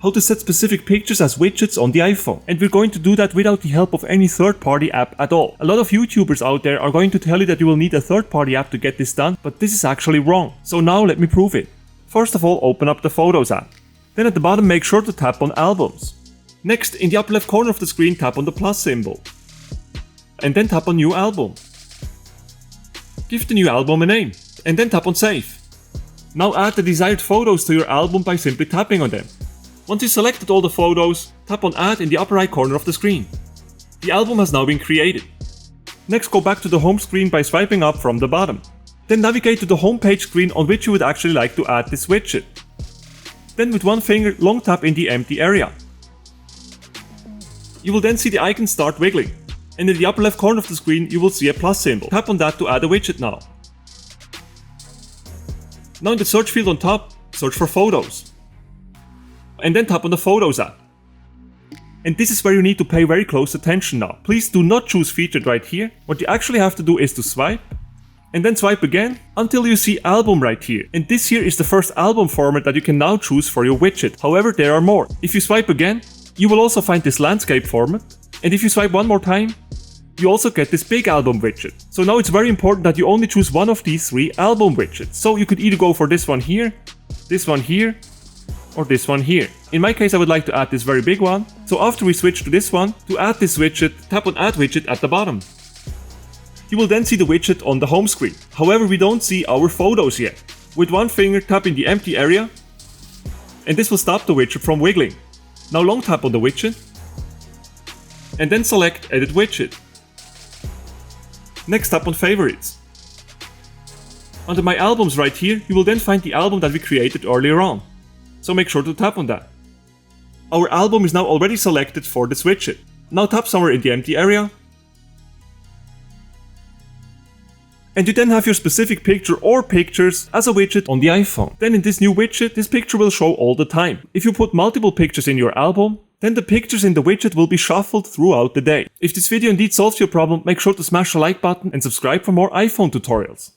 how to set specific pictures as widgets on the iPhone. And we're going to do that without the help of any third-party app at all. A lot of YouTubers out there are going to tell you that you will need a third-party app to get this done, but this is actually wrong. So now let me prove it. First of all, open up the Photos app. Then at the bottom, make sure to tap on Albums. Next, in the upper left corner of the screen, tap on the plus symbol. And then tap on New Album. Give the new album a name, and then tap on Save. Now add the desired photos to your album by simply tapping on them. Once you selected all the photos, tap on Add in the upper right corner of the screen. The album has now been created. Next, go back to the home screen by swiping up from the bottom. Then navigate to the home page screen on which you would actually like to add this widget. Then with one finger, long tap in the empty area. You will then see the icon start wiggling. And in the upper left corner of the screen, you will see a plus symbol. Tap on that to add a widget now. Now in the search field on top, search for Photos. And then tap on the Photos app. And this is where you need to pay very close attention now. Please do not choose Featured right here. What you actually have to do is to swipe. And then swipe again until you see Album right here. And this here is the first album format that you can now choose for your widget. However, there are more. If you swipe again, you will also find this landscape format. And if you swipe one more time, you also get this big album widget. So now it's very important that you only choose one of these three album widgets. So you could either go for this one here, or this one here. In my case, I would like to add this very big one. So after we switch to this one, to add this widget, tap on Add Widget at the bottom. You will then see the widget on the home screen. However, we don't see our photos yet. With one finger, tap in the empty area, and this will stop the widget from wiggling. Now long tap on the widget, and then select Edit Widget. Next, tap on Favorites. Under My Albums right here, you will then find the album that we created earlier on. So make sure to tap on that. Our album is now already selected for this widget. Now tap somewhere in the empty area. And you then have your specific picture or pictures as a widget on the iPhone. Then in this new widget, this picture will show all the time. If you put multiple pictures in your album, then the pictures in the widget will be shuffled throughout the day. If this video indeed solves your problem, make sure to smash the like button and subscribe for more iPhone tutorials.